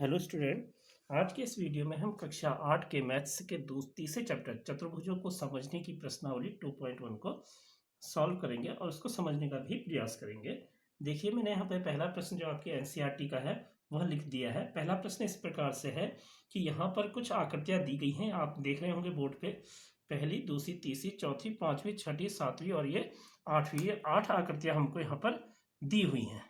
Hello student. आज के इस वीडियो में हम कक्षा 8 के मैथ्स के तीसरे चैप्टर चतुर्भुजों को समझने की प्रश्नावली 2.1 को सॉल्व करेंगे और उसको समझने का भी प्रयास करेंगे। देखिए, मैंने यहाँ पे पहला प्रश्न जो आपके एनसीईआरटी का है वह लिख दिया है। पहला प्रश्न इस प्रकार से है कि यहाँ पर कुछ आकृतियाँ दी गई हैं, आप देख रहे होंगे बोर्ड पे। पहली, दूसरी, तीसरी, चौथी, पाँचवीं, छठी, सातवीं और ये आठवीं, ये 8 आकृतियाँ हमको यहाँ पर दी हुई हैं।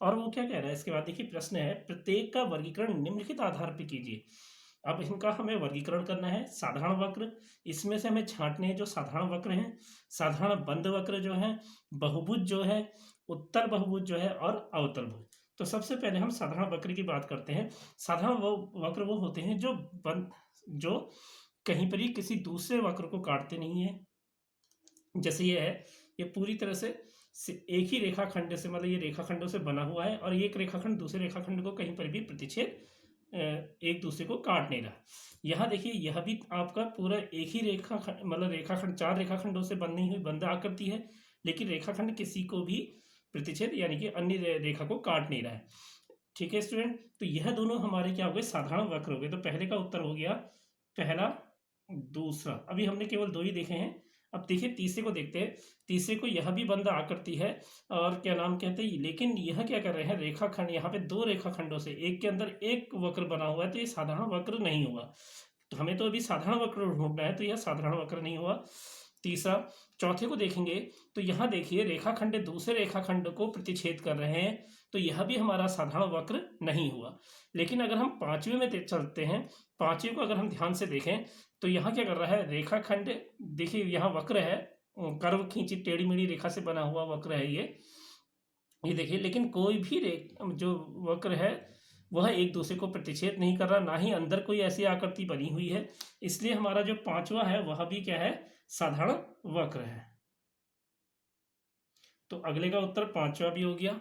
और वो क्या कह रहा है इसके बाद, देखिए प्रश्न है, प्रत्येक का वर्गीकरण निम्नलिखित आधार पर कीजिए। अब इनका हमें वर्गीकरण करना है। साधारण वक्र, इसमें से हमें छांटने हैं जो साधारण वक्र हैं। साधारण बंद वक्र जो है, बहुभुज जो है, उत्तर बहुभुज जो है और अवतल भुज। तो सबसे पहले हम साधारण वक्र की बात करते हैं। साधारण वो वक्र वो होते हैं जो कहीं पर ही किसी दूसरे वक्र को काटते नहीं है। जैसे ये है, ये पूरी तरह से एक ही रेखाखंड से, मतलब ये रेखाखंडों से बना हुआ है और ये एक रेखाखंड दूसरे रेखाखंड को कहीं पर भी प्रतिच्छेद एक दूसरे को काट नहीं रहा। यहाँ देखिए, यह भी आपका पूरा एक ही रेखाखंड, मतलब रेखाखंड 4 रेखाखंडों से बनी हुई बंद आकृति है, लेकिन रेखाखंड किसी को भी प्रतिच्छेद यानी कि अन्य रेखा को काट नहीं रहा है। ठीक है स्टूडेंट, तो यह दोनों हमारे क्या हो गए, साधारण वक्र हो गए। तो पहले का उत्तर हो गया पहला, दूसरा। अभी हमने केवल 2 ही देखे हैं। अब देखिए तीसरे को देखते हैं। तीसरे को, यह भी बंद आकृति है और क्या नाम कहते हैं, लेकिन यह क्या कर रहे हैं, रेखाखंड, यहाँ पे 2 रेखाखंडों से एक के अंदर एक वक्र बना हुआ है, तो ये साधारण वक्र नहीं हुआ। तो हमें तो अभी साधारण वक्र ढूंढना है, तो यह साधारण वक्र नहीं हुआ तीसरा। चौथे को देखेंगे तो यहाँ देखिए, रेखाखंड दूसरे रेखाखंड को प्रतिच्छेद कर रहे हैं, तो यह भी हमारा साधारण वक्र नहीं हुआ। लेकिन अगर हम पांचवें में चलते हैं, पांचवें को अगर हम ध्यान से देखें तो यहाँ क्या कर रहा है, रेखाखंड, देखिए यहाँ वक्र है, कर्व खींची टेढ़ी मेढ़ी रेखा से बना हुआ वक्र है ये देखिए। लेकिन कोई भी जो वक्र है वह एक दूसरे को प्रतिच्छेद नहीं कर रहा, ना ही अंदर कोई ऐसी आकृति बनी हुई है। इसलिए हमारा जो पांचवा है वह भी क्या है, साधारण वक्र है। तो अगले का उत्तर पांचवा भी हो गया।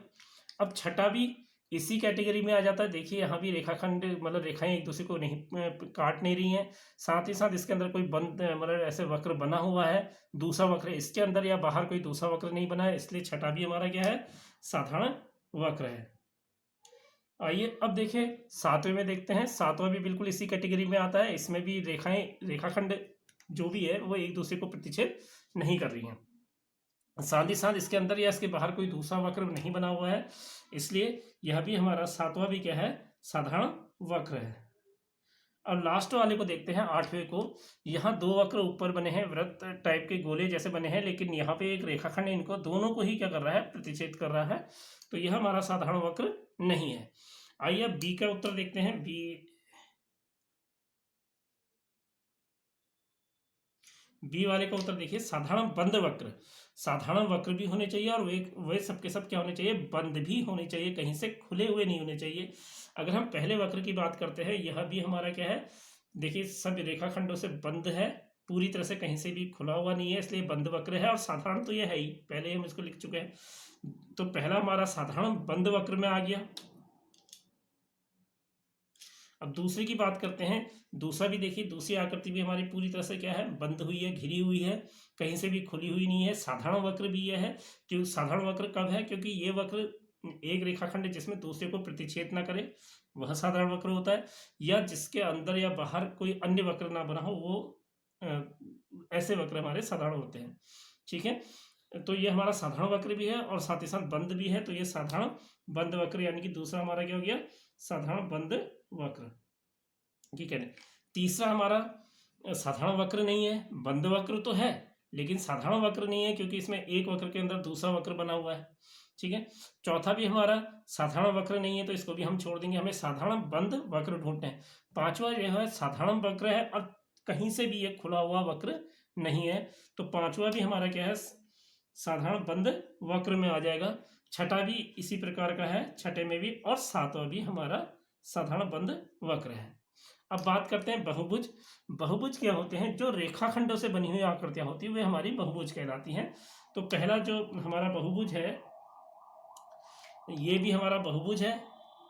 अब छठा भी इसी कैटेगरी में आ जाता है। देखिए यहाँ भी रेखाखंड, मतलब रेखाएं एक दूसरे को नहीं काट नहीं रही हैं, साथ ही साथ इसके अंदर कोई बंद, मतलब ऐसे वक्र बना हुआ है, दूसरा वक्र इसके अंदर या बाहर कोई दूसरा वक्र नहीं बना है, इसलिए छठा भी हमारा क्या है, साधारण वक्र है। आइए अब देखें सातवें में देखते हैं। सातवां भी बिल्कुल इसी कैटेगरी में आता है। इसमें भी रेखाखंड जो भी है वो एक दूसरे को प्रतिच्छेद नहीं कर रही हैं, साथ ही साथ इसके अंदर या इसके बाहर कोई दूसरा वक्र नहीं बना हुआ है, इसलिए यह भी हमारा सातवां भी क्या है, साधारण वक्र है। अब लास्ट वाले को देखते हैं, आठवें को। यहाँ 2 वक्र ऊपर बने हैं, वृत्त टाइप के गोले जैसे बने हैं, लेकिन यहाँ पे एक रेखाखंड इनको दोनों को ही क्या कर रहा है, प्रतिच्छेद कर रहा है, तो यह हमारा साधारण वक्र नहीं है। आइए अब बी का उत्तर देखते हैं। बी वाले का उत्तर देखिए, साधारण बंद वक्र। साधारण वक्र भी होने चाहिए और वे सब के सब क्या होने चाहिए, बंद भी होने चाहिए, कहीं से खुले हुए नहीं होने चाहिए। अगर हम पहले वक्र की बात करते हैं, यह भी हमारा क्या है, देखिए सब रेखाखंडों से बंद है, पूरी तरह से कहीं से भी खुला हुआ नहीं है, इसलिए बंद वक्र है। और साधारण तो यह है ही, पहले हम इसको लिख चुके हैं। तो पहला हमारा साधारण बंद वक्र में आ गया। अब दूसरे की बात करते हैं। दूसरा भी देखिए, दूसरी आकृति भी हमारी पूरी तरह से क्या है, बंद हुई है, घिरी हुई है, कहीं से भी खुली हुई नहीं है। साधारण वक्र भी यह है। क्यों साधारण वक्र कब है, क्योंकि ये वक्र एक रेखाखंड जिसमें दूसरे को प्रतिच्छेद ना करे वह साधारण वक्र होता है, या जिसके अंदर या बाहर कोई अन्य वक्र ना बना हो, वो ऐसे वक्र हमारे साधारण होते हैं। ठीक है, तो ये हमारा साधारण वक्र भी है और साथ ही साथ बंद भी है, तो ये साधारण बंद वक्र, यानी कि दूसरा हमारा क्या हो गया, साधारण बंद वक्र। ठीक है, तीसरा हमारा साधारण वक्र नहीं है, बंद वक्र तो है लेकिन साधारण वक्र नहीं है, क्योंकि इसमें एक वक्र के अंदर दूसरा वक्र बना हुआ है। ठीक है, चौथा भी हमारा साधारण वक्र नहीं है, तो इसको भी हम छोड़ देंगे, हमें साधारण बंद वक्र ढूंढते हैं। पांचवा जो है साधारण वक्र है और कहीं से भी ये खुला हुआ वक्र नहीं है, तो पांचवा भी हमारा क्या है, साधारण बंद वक्र में आ जाएगा। छठा भी इसी प्रकार का है, छठे में भी, और सातवां भी हमारा साधारण बंद वक्र है। अब बात करते हैं बहुभुज। बहुभुज क्या होते हैं, जो रेखाखंडों से बनी हुई आकृतियां होती है वे हमारी बहुभुज कहलाती हैं। तो पहला जो हमारा बहुभुज है, ये भी हमारा बहुभुज है।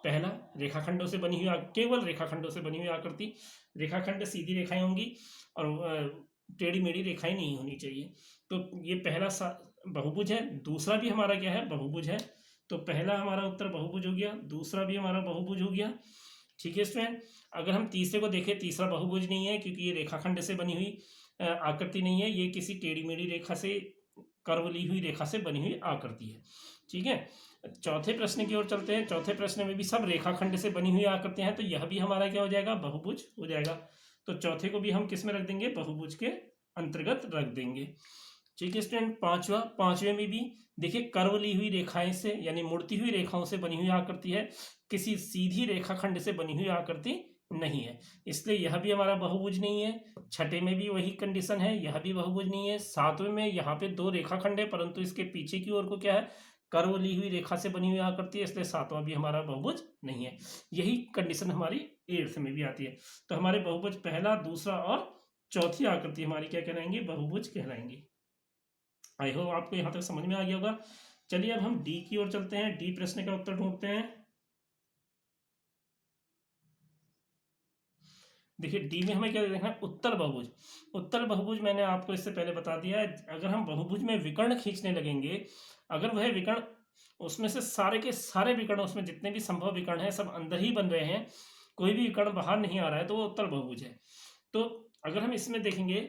पहला रेखाखंडों से बनी हुई, केवल रेखाखंडों से बनी हुई आकृति, रेखाखंड सीधी रेखाएं होंगी और टेढ़ी मेढ़ी रेखाएं नहीं होनी चाहिए। तो ये पहला बहुभुज है। दूसरा भी हमारा क्या है, बहुभुज है। तो पहला हमारा उत्तर बहुभुज हो गया, दूसरा भी हमारा बहुभुज हो गया। ठीक है स्टूडेंट। अगर हम तीसरे को देखें, तीसरा बहुभुज नहीं है क्योंकि ये रेखाखंड से बनी हुई आकृति नहीं है, ये किसी टेढ़ी मेढ़ी रेखा से, कर्व ली हुई रेखा से बनी हुई आकृति है। ठीक है, चौथे प्रश्न की ओर चलते हैं। चौथे प्रश्न में भी सब रेखाखंड से बनी हुई आकृतियां हैं, तो यह भी हमारा क्या हो जाएगा, बहुभुज हो जाएगा। तो चौथे को भी हम किस में रख देंगे, बहुभुज के अंतर्गत रख देंगे। ठीक है स्टूडेंट। पांचवें में भी देखिए कर्व ली हुई रेखाएं से यानी मुड़ती हुई रेखाओं से बनी हुई आकृति है, किसी सीधी रेखाखंड से बनी हुई आकृति नहीं है, इसलिए यह भी हमारा बहुभुज नहीं है। छठे में भी वही कंडीशन है, यह भी बहुभुज नहीं है। सातवें में यहाँ पे दो रेखाखंड है परंतु इसके पीछे की ओर को क्या है, कर्व ली हुई रेखा से बनी हुई आकृति है, इसलिए सातवां भी हमारा बहुभुज नहीं है। यही कंडीशन हमारी 8th में भी आती है। तो हमारे बहुभुज पहला, दूसरा और चौथी आकृति हमारी क्या कहलाएंगी, बहुभुज कहलाएंगी। आई होप आपको यहां तक समझ में आ गया होगा। चलिए अब हम डी की ओर चलते हैं, डी प्रश्न का उत्तर ढूंढते हैं। देखिए डी में हमें क्या देखना है, उत्तल बहुभुज। उत्तल बहुभुज मैंने आपको इससे पहले बता दिया है, अगर हम बहुभुज में विकर्ण खींचने लगेंगे, अगर वह विकर्ण उसमें से सारे के सारे विकर्ण, उसमें जितने भी संभव विकर्ण हैं सब अंदर ही बन रहे हैं, कोई भी विकर्ण बाहर नहीं आ रहा है, तो वो उत्तल बहुभुज है। तो अगर हम इसमें देखेंगे,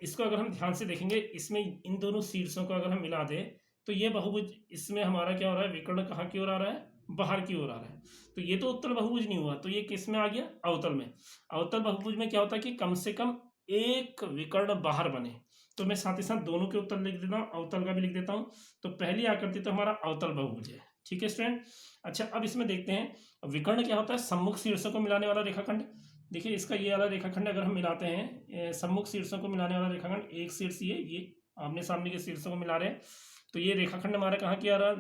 इसको अगर हम ध्यान से देखेंगे, इसमें इन दोनों शीर्षों को अगर हम मिला दें तो ये बहुभुज, इसमें हमारा क्या हो रहा है, विकर्ण कहाँ की ओर आ रहा है, बाहर की ओर आ रहा है। तो ये तो उत्तल बहुभुज नहीं हुआ, तो ये किस में आ गया, अवतल में। अवतल बहुभुज में क्या होता है कि कम से कम एक विकर्ण बाहर बने। तो मैं साथ ही साथ दोनों के उत्तर लिख देता हूँ, अवतल का भी लिख देता हूँ। तो पहली आकृति तो हमारा अवतल बहुभुज है। ठीक है स्टूडेंट। अच्छा अब इसमें देखते हैं विकर्ण क्या होता है, सम्मुख शीर्षों को मिलाने वाला रेखाखंड। देखिए इसका ये वाला रेखाखंड अगर हम मिलाते हैं, सम्मुख शीर्षों को मिलाने वाला रेखाखंड, एक शीर्ष ये आमने सामने के शीर्षों को मिला रहे हैं, तो ये रेखाखंड हमारा कहाँ की आ रहा है,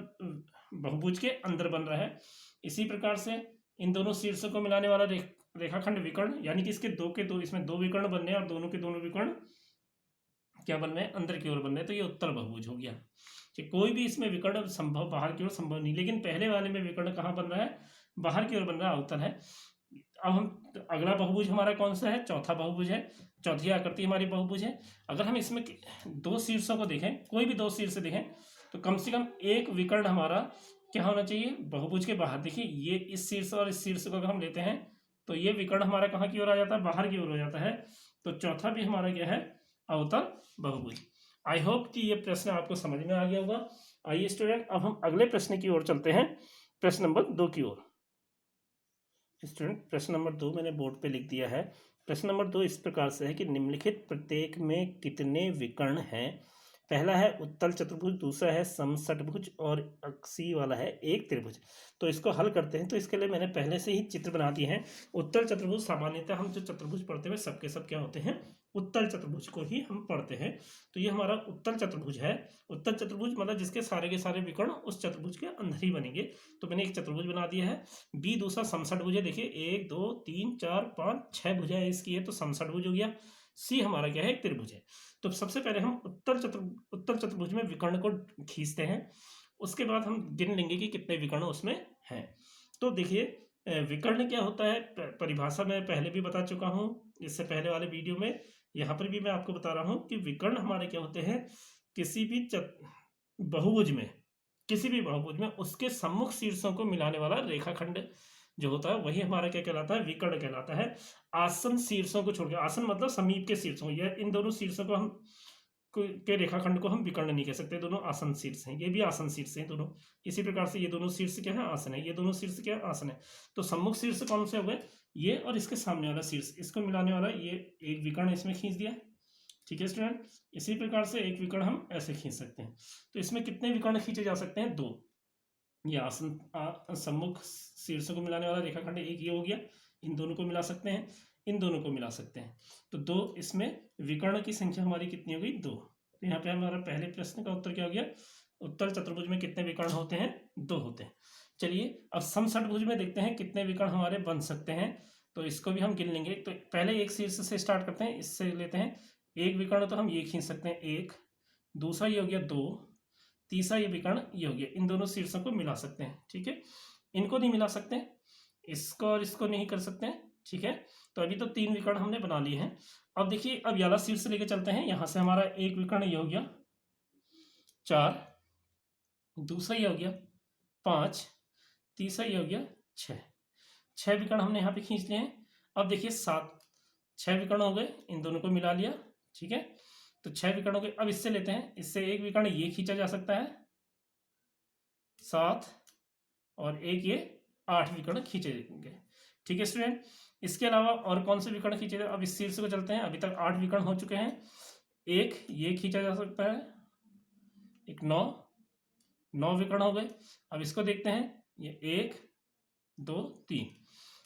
बहुभुज के अंदर बन रहा है। इसी प्रकार से इन दोनों शीर्षों को मिलाने वाला रेखाखंड विकर्ण, यानी कि इसके दो के दो, इसमें दो विकर्ण बनने हैं और दोनों के दोनों विकर्ण क्या बन रहे हैं, अंदर की ओर बन रहे हैं, तो ये उत्तल बहुभुज हो गया। ठीक, कोई भी इसमें विकर्ण संभव बाहर की ओर संभव नहीं, लेकिन पहले वाले में विकर्ण कहाँ बन रहा है, बाहर की ओर बन रहा है, अवतल है। अब हम अगला बहुभुज हमारा कौन सा है, चौथा बहुभुज है, चौथी आकृति हमारी बहुभुज है। अगर हम इसमें दो शीर्षों को देखें, कोई भी दो शीर्ष देखें, तो कम से कम एक विकर्ण हमारा क्या होना चाहिए, बहुभुज के बाहर। देखिए ये इस शीर्ष और इस शीर्ष को अगर हम लेते हैं तो ये विकर्ण हमारा कहाँ की ओर आ जाता है, बाहर की ओर हो जाता है। तो चौथा भी हमारा क्या है, अवतल बहुभुज। आई होप कि ये प्रश्न आपको समझ में आ गया होगा। आइए स्टूडेंट अब हम अगले प्रश्न की ओर चलते हैं, प्रश्न नंबर 2 की ओर। स्टूडेंट प्रश्न नंबर 2 मैंने बोर्ड पे लिख दिया है। प्रश्न नंबर 2 इस प्रकार से है कि निम्नलिखित प्रत्येक में कितने विकर्ण हैं। पहला है उत्तल चतुर्भुज, दूसरा है समषटभुज और अक्षीय वाला है एक त्रिभुज। तो इसको हल करते हैं। तो इसके लिए मैंने पहले से ही चित्र बना दिए हैं। उत्तल चतुर्भुज, सामान्यतः हम जो चतुर्भुज पढ़ते हैं सबके सब क्या होते हैं, उत्तल चतुर्भुज को ही हम पढ़ते हैं। तो ये हमारा उत्तल चतुर्भुज है। उत्तल चतुर्भुज मतलब जिसके सारे के सारे विकर्ण उस चतुर्भुज के अंदर ही बनेंगे। तो मैंने एक चतुर्भुज बना दिया है। बी दूसरा समषटभुज है। देखिए 1 2 3 4 5 6 भुजा है इसकी है, तो समषटभुज हो गया। सी हमारा क्या है, एक त्रिभुज है। तो सबसे पहले हम उत्तल चतुर्भुज में विकर्ण को खींचते हैं, उसके बाद हम गिन लेंगे कि कितने विकर्ण उसमें हैं। तो देखिए विकर्ण क्या होता है, परिभाषा मैं पहले भी बता चुका हूँ इससे पहले वाले वीडियो में, यहाँ पर भी मैं आपको बता रहा हूँ कि विकर्ण हमारे क्या होते हैं, किसी भी बहुभुज में, किसी भी बहुभुज में उसके सम्मुख शीर्षों को मिलाने वाला रेखाखंड जो होता है वही हमारा क्या कहलाता है, विकर्ण कहलाता है। आसन शीर्षों को छोड़कर, आसन मतलब समीप के शीर्षों, या इन दोनों शीर्षों को हम के रेखाखंड को हम विकर्ण नहीं कह सकते, दोनों आसन शीर्ष हैं, ये भी आसन शीर्ष हैं दोनों। इसी प्रकार से ये दोनों शीर्ष क्या है, आसन है, ये दोनों शीर्ष क्या है, आसन है। तो सम्मुख शीर्ष कौन से हो गए, ये और इसके सामने वाला शीर्ष, इसको मिलाने वाला ये एक विकर्ण इसमें खींच दिया। ठीक है स्टूडेंट। इसी प्रकार से एक विकर्ण हम ऐसे खींच सकते हैं। तो इसमें कितने विकर्ण खींचे जा सकते हैं, 2। ये आसन सम्मुख शीर्षों को मिलाने वाला रेखाखंड एक ये हो गया, इन दोनों को मिला सकते हैं, इन दोनों को मिला सकते हैं। तो 2, इसमें विकर्ण की संख्या हमारी कितनी हो गई, 2। तो यहाँ पे हमारा पहले प्रश्न का उत्तर क्या हो गया, उत्तल चतुर्भुज में कितने विकर्ण होते हैं, 2 होते हैं। चलिए अब समषटभुज में देखते हैं कितने विकर्ण हमारे बन सकते हैं। तो इसको भी हम गिन लेंगे। तो पहले एक शीर्ष से स्टार्ट करते हैं, इससे लेते हैं एक विकर्ण, तो हम ये खींच सकते हैं 1, दूसरा ये हो गया 2, तीसरा ये विकर्ण ये हो गया। इन दोनों शीर्षों को मिला सकते हैं। ठीक है, इनको नहीं मिला सकते, इसको और इसको नहीं कर सकते हैं। ठीक है, तो अभी तो 3 विकर्ण हमने बना लिए हैं। अब देखिए अब वाला शीर्ष लेके चलते हैं, यहां से हमारा एक विकर्ण ये हो गया 4, दूसरा ये हो गया 5, तीसरा ये हो गया 6। 6 विकर्ण हमने यहाँ पे खींच लिए हैं। अब देखिए 6 विकर्ण हो गए, इन दोनों को मिला लिया, ठीक है। तो 6 विकर्ण हो गए। अब इससे लेते हैं, इससे एक विकर्ण ये खींचा जा सकता है 7, और एक ये 8 विकर्ण खींचे जाएंगे, ठीक है स्टूडेंट। इसके अलावा और कौन से विकर्ण खींचे जाए, अब इस शीर्ष को चलते हैं। अभी तक 8 विकर्ण हो चुके हैं। एक ये खींचा जा सकता है, एक 9 विकर्ण हो गए। अब इसको देखते हैं, ये 1 2 3,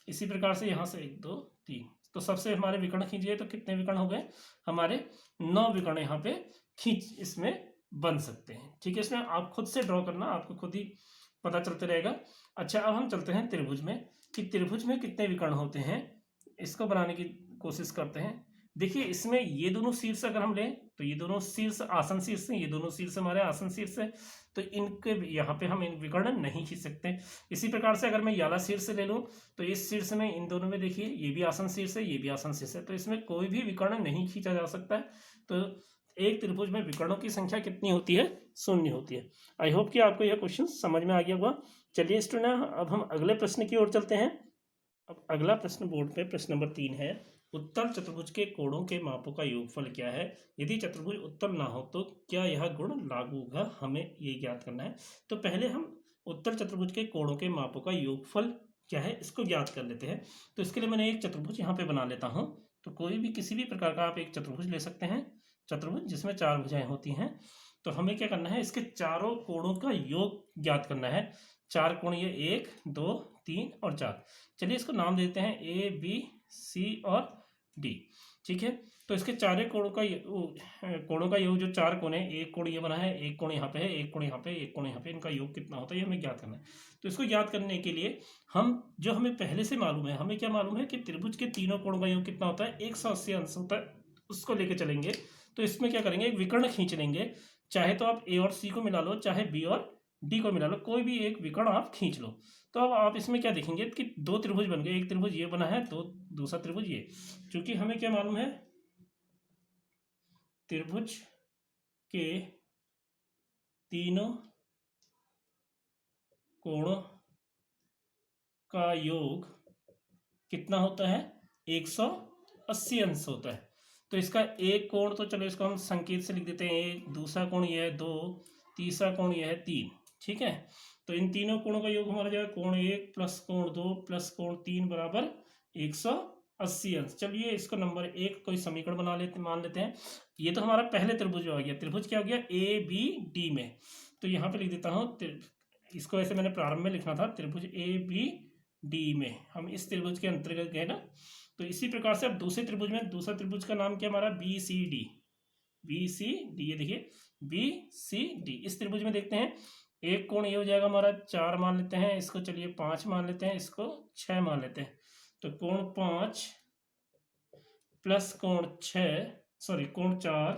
इसी प्रकार से यहाँ से 1 2 3, तो सबसे हमारे विकर्ण खींचिए तो कितने विकर्ण हो गए हमारे? 9 विकर्ण यहाँ पे खींच इसमें बन सकते हैं, ठीक है। इसमें आप खुद से ड्रॉ करना, आपको खुद ही पता चलते रहेगा। अच्छा, अब हम चलते हैं त्रिभुज में, कि त्रिभुज में कितने विकर्ण होते हैं, इसको बनाने की कोशिश करते हैं। देखिए इसमें ये दोनों शीर्ष अगर हम लें तो ये दोनों शीर्ष आसन शीर्ष हैं, ये दोनों शीर्ष हमारे आसन शीर्ष है, तो इनके यहाँ पे हम इन विकर्ण नहीं खींच सकते। इसी प्रकार से अगर मैं याला शीर्ष ले लूँ तो इस शीर्ष में इन दोनों में देखिए ये भी आसन शीर्ष है, ये भी आसन शीर्ष है, तो इसमें कोई भी विकर्ण नहीं खींचा जा सकता है। तो एक त्रिभुज में विकर्णों की संख्या कितनी होती है? 0 होती है। आई होप कि आपको यह क्वेश्चन समझ में आ गया होगा। चलिए स्टूडेंट, अब हम अगले प्रश्न की ओर चलते हैं। अब अगला प्रश्न बोर्ड पे प्रश्न नंबर 3 है, उत्तल चतुर्भुज के कोणों के मापों का योगफल क्या है? यदि चतुर्भुज उत्तल ना हो तो क्या यह गुण लागू होगा? हमें ये ज्ञात करना है। तो पहले हम उत्तल चतुर्भुज के कोणों के मापों का योगफल क्या है इसको ज्ञात कर लेते हैं। तो इसके लिए मैंने एक चतुर्भुज यहाँ पे बना लेता हूँ। तो कोई भी किसी भी प्रकार का आप एक चतुर्भुज ले सकते हैं, चतुर्भुज जिसमें 4 भुजाएं होती हैं। तो हमें क्या करना है, इसके चारों कोणों का योग ज्ञात करना है। 4 कोण, ये 1 2 3 और 4। चलिए इसको नाम देते हैं ए बी सी और डी, ठीक है। तो इसके चारे कोणों का योग जो 4 कोण है, एक कोण ये बना है, एक कोण यहाँ पे है, एक कोण यहाँ पे, एक कोण यहाँ पे, इनका योग कितना होता है ये हमें ज्ञात करना है। तो इसको ज्ञात करने के लिए हमें पहले से मालूम है, हमें क्या मालूम है कि त्रिभुज के तीनों कोणों का योग कितना होता है? 180 अंश होता है, उसको लेके चलेंगे। तो इसमें क्या करेंगे, एक विकर्ण खींच लेंगे। चाहे तो आप ए और सी को मिला लो, चाहे बी और डी को मिला लो, कोई भी एक विकर्ण आप खींच लो। तो अब आप इसमें क्या देखेंगे कि 2 त्रिभुज बन गए, एक त्रिभुज ये बना है, दूसरा त्रिभुज ये। क्योंकि हमें क्या मालूम है, त्रिभुज के तीनों कोणों का योग कितना होता है? 180 अंश होता है। तो इसका एक कोण, तो चलो इसको हम संकेत से लिख देते हैं 1, दूसरा कोण यह है 2, तीसरा कोण यह है 3, ठीक है। तो इन तीनों कोणों का योग हमारा जाएगा कोण 1 प्लस कोण 2 प्लस कोण 3 बराबर 180 अंश। चलिए इसको नंबर 1 कोई समीकरण मान लेते हैं। ये तो हमारा पहले त्रिभुज आ गया। त्रिभुज क्या हो गया? ए बी डी में। तो यहाँ पे लिख देता हूँ, इसको ऐसे मैंने प्रारंभ में लिखना था, त्रिभुज ए बी डी में हम इस त्रिभुज के अंतर्गत गए ना। तो इसी प्रकार से अब दूसरे त्रिभुज में, दूसरा त्रिभुज का नाम क्या हमारा? B C D, B C D, ये देखिए बी सी डी। इस त्रिभुज में देखते हैं, एक कोण ये हो जाएगा हमारा 4 मान लेते हैं, इसको चलिए 5 मान लेते हैं, इसको 6 मान लेते हैं। तो कोण 5 प्लस कोण 6, सॉरी कोण 4,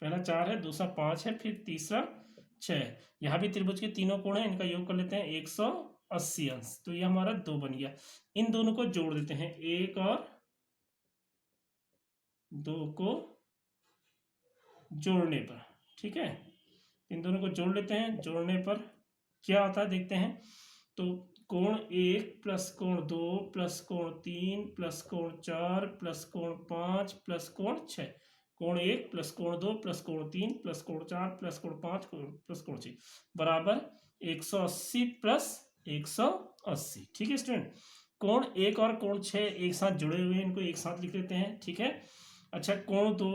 पहला 4 है, दूसरा 5 है, फिर तीसरा 6। यहाँ भी त्रिभुज के तीनों कोण हैं, इनका योग कर लेते हैं 180 अंश। तो ये हमारा 2 बन गया। इन दोनों को जोड़ देते हैं, 1 और 2 को जोड़ने पर, ठीक है। इन दोनों को जोड़ लेते हैं, जोड़ने पर क्या आता है देखते हैं। तो कोण 1 प्लस कोण 2 प्लस कोण 3 प्लस कोण 4 प्लस कोण 5 प्लस कोण 6, कोण 1 प्लस कोण 2 प्लस कोण 3 प्लस कोण 4 प्लस कोण 5 प्लस कोण 6 बराबर 180 प्लस 180, ठीक है स्टूडेंट। कोण 1 और कोण 6 एक साथ जुड़े हुए हैं, इनको एक साथ लिख लेते हैं, ठीक है। अच्छा, कोण 2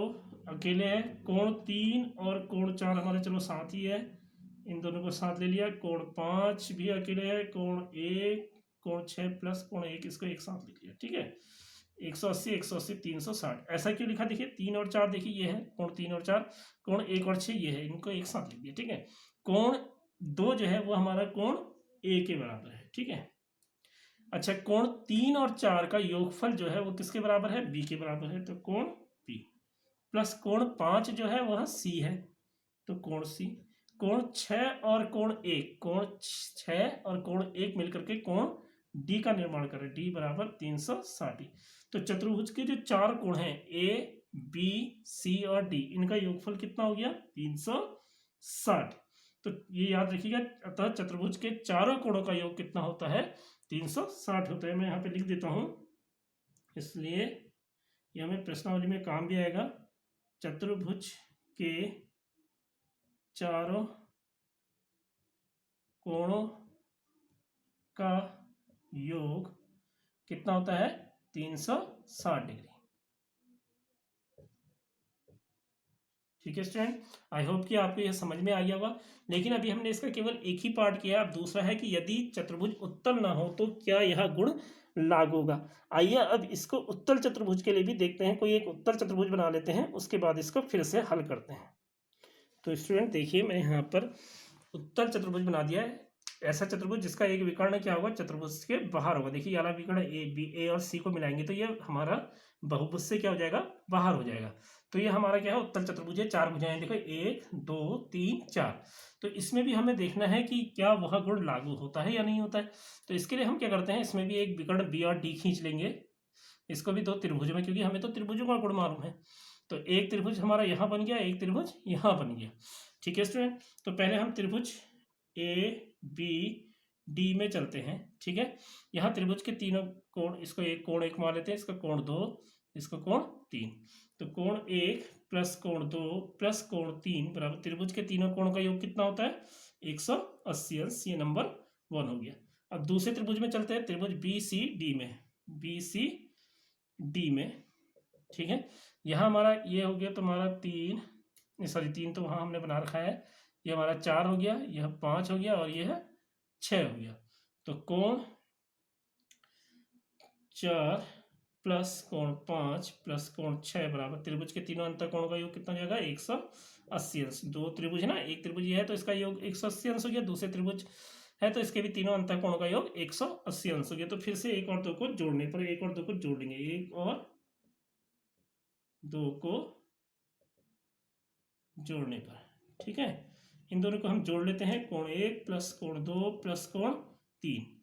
अकेले है, कोण 3 और कोण 4 हमारे चलो साथ ही है, इन दोनों को साथ ले लिया। कोण 5 भी अकेले है, कोण 1 कोण 6 प्लस कोण 1, इसको एक साथ लिख लिया, ठीक है। 180 180 360। ऐसा क्यों लिखा? देखिए 3 और 4 देखिए ये है कोण 3 और 4, कोण 1 और 6 ये है, इनको एक साथ लिख दिया, ठीक है। कोण 2 जो है वो हमारा कोण ए के बराबर है, ठीक है। अच्छा, कोण 3 और 4 का योगफल जो है वो किसके बराबर है? बी के बराबर है। तो कोण बी प्लस कोण 5 जो है वह सी है, तो कोण सी। कोण 6 और कोण 1, कोण 6 और कोण 1 मिलकर के कोण डी का निर्माण करें, डी बराबर 360। तो चतुर्भुज के जो 4 कोण हैं ए बी सी और डी, इनका योगफल कितना हो गया? 360। तो ये याद रखिएगा, अतः चतुर्भुज के चारों कोणों का योग कितना होता है? 360 होता है। मैं यहाँ पे लिख देता हूँ, इसलिए यह हमें प्रश्नावली में काम भी आएगा। चतुर्भुज के चारों कोणों का योग कितना होता है? 360 डिग्री। ठीक है स्टूडेंट, आई होप कि आपको यह समझ में आ गया होगा। लेकिन अभी हमने इसका केवल एक ही पार्ट किया। अब दूसरा है कि यदि चतुर्भुज उत्तल ना हो तो क्या यह गुण लागू होगा। आइए अब इसको उत्तल चतुर्भुज के लिए भी देखते हैं। कोई एक उत्तल चतुर्भुज बना लेते हैं, उसके बाद इसको फिर से हल करते हैं। तो स्टूडेंट देखिए, मैं यहाँ पर उत्तल चतुर्भुज बना दिया है। ऐसा चतुर्भुज जिसका एक विकर्ण क्या होगा? चतुर्भुज के बाहर होगा। देखिए वाला विकर्ण ए और सी को मिलाएंगे तो ये हमारा बहुभुज से क्या हो जाएगा? बाहर हो जाएगा। तो ये हमारा क्या है? उत्तल चतुर्भुज है। चार भुजाएं देखो, 1 2 3 4। तो इसमें भी हमें देखना है कि क्या वह गुण लागू होता है या नहीं होता है। तो इसके लिए हम क्या करते हैं, इसमें भी एक विकर्ण बी और डी खींच लेंगे। इसको भी दो त्रिभुज में, क्योंकि हमें तो त्रिभुजों का गुण मालूम है। तो एक त्रिभुज हमारा यहाँ बन गया, एक त्रिभुज यहाँ बन गया। ठीक है स्टूडेंट, तो पहले हम त्रिभुज ए बी डी में चलते हैं। ठीक है, यहाँ त्रिभुज के तीनों कोण, इसको एक कोण 1 मान लेते हैं, इसका कोण 2, इसका कोण 3। तो कोण 1 प्लस कोण 2 प्लस कोण 3 बराबर त्रिभुज के तीनों कोण का योग कितना होता है? 180 अंश। ये नंबर 1 हो गया। अब दूसरे त्रिभुज में चलते हैं, त्रिभुज बी सी डी में, बी सी डी में। ठीक है, यहाँ हमारा ये हो गया, तो हमारा 3 तो वहाँ हमने बना रखा है। ये हमारा 4 हो गया, यह 5 हो गया और यह 6 हो गया। तो कोण 4 प्लस कोण 5 प्लस कोण 6 बराबर त्रिभुज के तीनों अंतर कोणों का योग कितना हो जाएगा? 180 अंश। दो त्रिभुज है ना, एक त्रिभुज ये है तो इसका योग 180 अंश हो गया, दूसरे त्रिभुज है तो इसके भी तीनों अंतर कोणों का योग 180 अंश हो गया। तो फिर से 1 और 2 को जोड़ने पर, 1 और 2 को जोड़ लेंगे, 1 और 2 को जोड़ने पर। ठीक है, इन दोनों को हम जोड़ लेते हैं, कोण 1 प्लस कोण 2 प्लस कोण 3।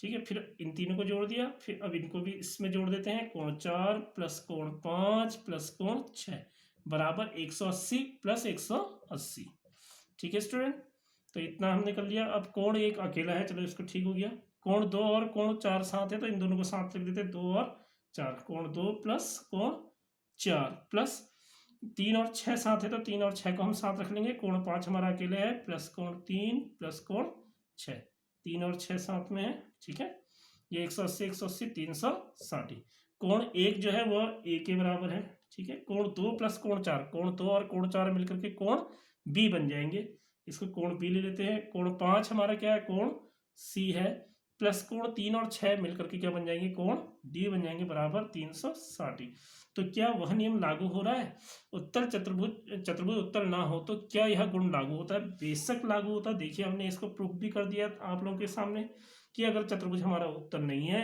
ठीक है, फिर इन तीनों को जोड़ दिया, फिर अब इनको भी इसमें जोड़ देते हैं, कोण 4 प्लस कोण 5 प्लस कोण 6 बराबर 180 प्लस 180। ठीक है स्टूडेंट, तो इतना हमने कर लिया। अब कोण 1 अकेला है, चलो इसको ठीक हो गया। कोण 2 और कोण 4 साथ है तो इन दोनों को साथ रख देते हैं, 2 और 4, कोण 2 प्लस कोण 4 प्लस 3 और 6 साथ है तो 3 और 6 को हम साथ रख लेंगे। कोण 5 हमारा अकेले है, प्लस कोण 3 प्लस कोण 6, 3 और 6 साथ में है। ठीक है, ये 180 180 360। कोण 1 जो है वह ए के बराबर है। ठीक है, कोण 2 प्लस कोण 4, कोण 2 और कोण 4 मिलकर के कोण बी बन जाएंगे। इसको कोण बी ले लेते हैं। कोण 5 हमारा क्या है? कोण सी है, प्लस कोण 3 और 6 मिलकर के क्या बन जाएंगे? कोण डी बन जाएंगे बराबर 360। तो क्या वह नियम लागू हो रहा है? उत्तल चतुर्भुज उत्तल ना हो तो क्या यह गुण लागू होता है? बेशक लागू होता है। देखिए हमने इसको प्रूफ भी कर दिया आप लोगों के सामने कि अगर चतुर्भुज हमारा उत्तल नहीं है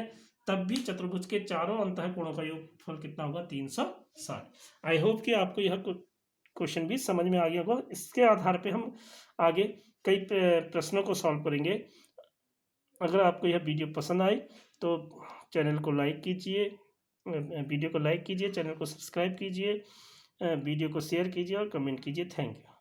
तब भी चतुर्भुज के चारों अंतःकोणों का योगफल कितना होगा? 360। आई होप कि आपको यह क्वेश्चन भी समझ में आ गया होगा। इसके आधार पे हम आगे कई प्रश्नों को सॉल्व करेंगे। अगर आपको यह वीडियो पसंद आए तो चैनल को लाइक कीजिए, वीडियो को लाइक कीजिए, चैनल को सब्सक्राइब कीजिए, वीडियो को शेयर कीजिए और कमेंट कीजिए। Thank you.